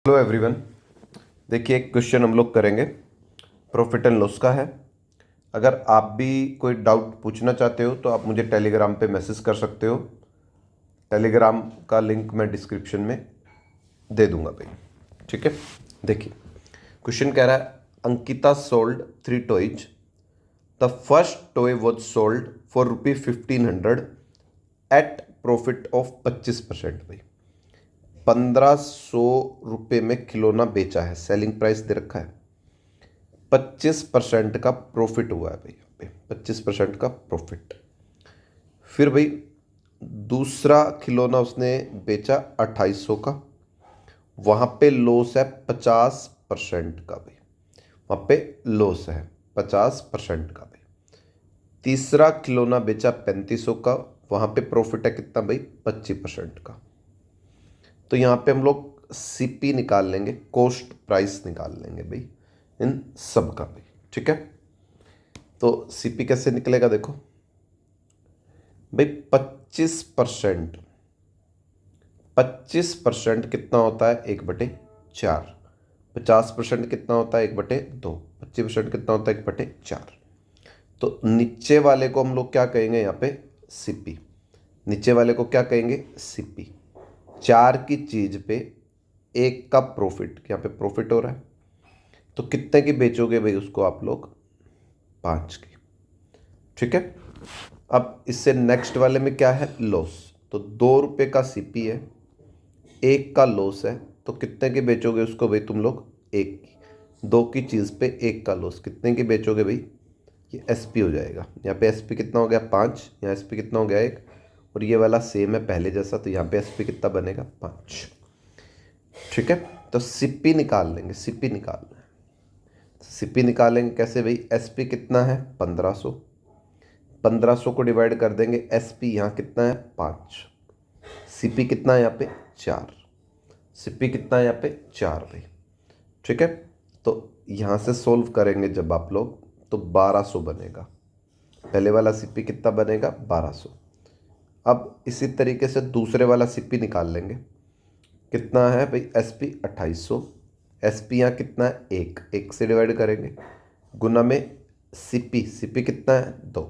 Hello everyone. देखिए, एक question हम लोग करेंगे, प्रॉफिट एंड लॉस का है। अगर आप भी कोई डाउट पूछना चाहते हो तो आप मुझे टेलीग्राम पे मैसेज कर सकते हो। टेलीग्राम का लिंक मैं डिस्क्रिप्शन में दे दूंगा भाई। ठीक है, देखिए क्वेश्चन कह रहा है, Ankita sold 3 toys. The first toy was sold for ₹1500 at profit of 25%। भाई 1500 रुपये में खिलौना बेचा है, सेलिंग प्राइस दे रखा है, 25% का प्रॉफिट हुआ है भाई। यहाँ पे 25% का प्रॉफिट। फिर भाई दूसरा खिलौना उसने बेचा 2800 का, वहाँ पे लॉस है 50% का भाई। वहाँ पे लॉस है 50% का भाई। तीसरा खिलौना बेचा 3500 का, वहाँ पे प्रॉफिट है कितना भाई, 25% का। तो यहाँ पे हम लोग सीपी निकाल लेंगे, कॉस्ट प्राइस निकाल लेंगे भाई इन सब का भाई। ठीक है, तो सीपी कैसे निकलेगा, देखो भाई 25%। 25% कितना होता है, 1/4। 50% कितना होता है, 1/2। 25% कितना होता है, 1/4। तो नीचे वाले को हम लोग क्या कहेंगे यहाँ पे, सीपी। नीचे वाले को क्या कहेंगे, सीपी। 4 की चीज पे 1 का प्रॉफिट, यहाँ पे प्रॉफिट हो रहा है, तो कितने की बेचोगे भाई उसको आप लोग, 5 की। ठीक है, अब इससे नेक्स्ट वाले में क्या है, लॉस। तो 2 रुपये का सीपी है, 1 का लॉस है, तो कितने की बेचोगे उसको भाई तुम लोग, 1 की। 2 की चीज़ पे 1 का लॉस, कितने की बेचोगे भाई, ये एसपी हो जाएगा। यहाँ पे एसपी कितना हो गया, 5। यहाँ एसपी कितना हो गया, 1। और ये वाला सेम है पहले जैसा, तो यहाँ पे एसपी कितना बनेगा, 5। ठीक है, तो सीपी निकाल लेंगे, सीपी निकालना है। सीपी निकालेंगे कैसे भाई, एसपी कितना है, 1500। 1500 को डिवाइड कर देंगे, एसपी यहाँ कितना है, 5। सीपी कितना है यहाँ पे, 4। सीपी कितना है यहाँ पे, 4 भाई। ठीक है, तो यहाँ से सोल्व करेंगे जब आप लोग, तो 1200 बनेगा। पहले वाला सीपी कितना बनेगा, 1200। अब इसी तरीके से दूसरे वाला सीपी निकाल लेंगे। कितना है भाई, एसपी 2800। एसपी यहाँ कितना है, 1 से डिवाइड करेंगे, गुना में सीपी। सीपी कितना है, 2।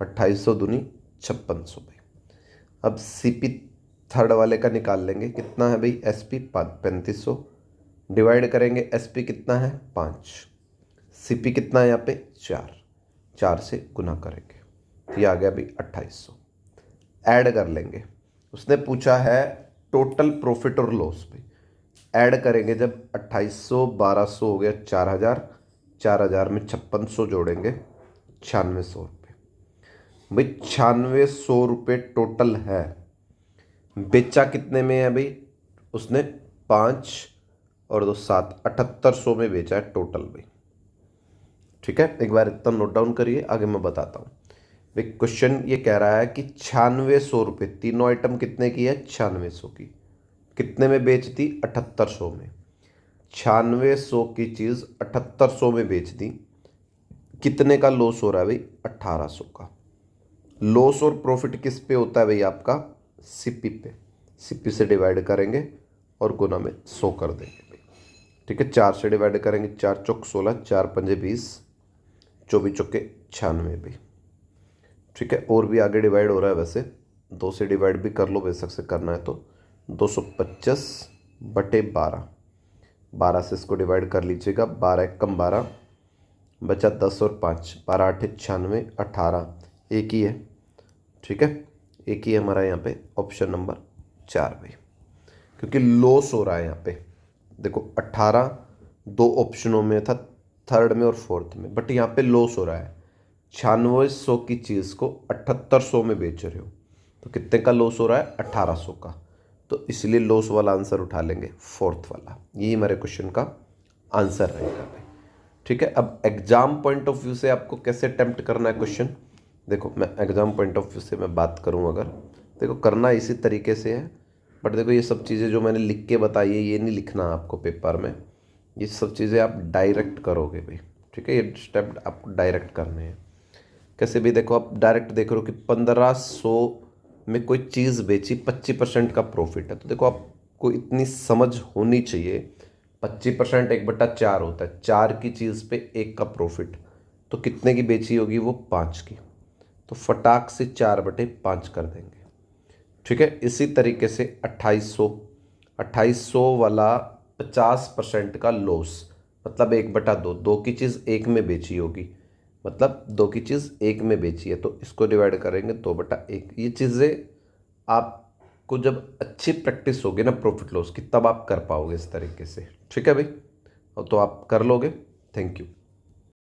2800 दूनी 5600 भाई। अब सीपी थर्ड वाले का निकाल लेंगे, कितना है भाई, एसपी 3500। डिवाइड करेंगे, एसपी कितना है, 5। सीपी कितना है यहाँ पे, 4। 4 से गुना करेंगे, तो ये आ गया भाई 2800। ऐड कर लेंगे, उसने पूछा है टोटल प्रॉफिट और लॉस पे। ऐड करेंगे जब, 2800 1200 हो गया 4000। 4000 में 5600 जोड़ेंगे, 9600 रुपये भाई। 9600 रुपये टोटल है। बेचा कितने में है भाई, उसने 5 और 2 7, 7800 में बेचा है टोटल भाई। ठीक है, एक बार इतना नोट डाउन करिए, आगे मैं बताता हूँ भाई। क्वेश्चन ये कह रहा है कि 9600 रुपये, तीनों आइटम कितने की है, 9600 की। कितने में बेच दी, 7800 में। 9600 की चीज़ 7800 में बेच दी, कितने का लॉस हो रहा है भाई, 1800 का। लॉस और प्रॉफिट किस पे होता है भाई आपका, सीपी पे। सीपी से डिवाइड करेंगे और गुना में 100 कर देंगे भाई। ठीक है, 4 से डिवाइड करेंगे, 4 चौक 16, 4 पंजे 20, 24 चौके 96 भाई। ठीक है, और भी आगे डिवाइड हो रहा है वैसे, 2 से डिवाइड भी कर लो बेशक से करना है तो। 225/12, 12 से इसको डिवाइड कर लीजिएगा, 12 कम 12, बचा 10 और 5, 12 8 96, 18, एक ही है। ठीक है, एक ही है हमारा यहाँ पे ऑप्शन नंबर 4 भाई, क्योंकि लॉस हो रहा है यहाँ पे। देखो 18 दो ऑप्शनों में था, थर्ड में और फोर्थ में, बट यहाँ पे लॉस हो रहा है। 9600 की चीज़ को 7800 में बेच रहे हो, तो कितने का लॉस हो रहा है, 1800 का। तो इसलिए लॉस वाला आंसर उठा लेंगे, फोर्थ वाला। यही हमारे क्वेश्चन का आंसर रहेगा भाई। ठीक है, अब एग्जाम पॉइंट ऑफ व्यू से आपको कैसे अटेम्प्ट करना है क्वेश्चन, देखो मैं एग्जाम पॉइंट ऑफ व्यू से मैं बात करूं अगर, देखो करना इसी तरीके से है। बट देखो ये सब चीज़ें जो मैंने लिख के बताई है, ये नहीं लिखना आपको पेपर में, ये सब चीज़ें आप डायरेक्ट करोगे भाई। ठीक है, ये स्टेप आपको डायरेक्ट करने हैं। कैसे भी, देखो आप डायरेक्ट देख रहे हो कि 1500 में कोई चीज़ बेची, 25% का प्रॉफिट है, तो देखो आप आपको इतनी समझ होनी चाहिए। 25% 1/4 होता है, 4 की चीज़ पे 1 का प्रॉफिट, तो कितने की बेची होगी वो 5 की, तो फटाक से 4/5 कर देंगे। ठीक है, इसी तरीके से 2800 वाला 50% का लॉस, मतलब 1/2, 2 की चीज़ 1 में बेची होगी, मतलब 2 की चीज़ 1 में बेची है, तो इसको डिवाइड करेंगे 2/1। ये चीज़ें आपको जब अच्छी प्रैक्टिस होगी ना प्रॉफिट लॉस की, तब आप कर पाओगे इस तरीके से। ठीक है भाई, तो आप कर लोगे। Thank you.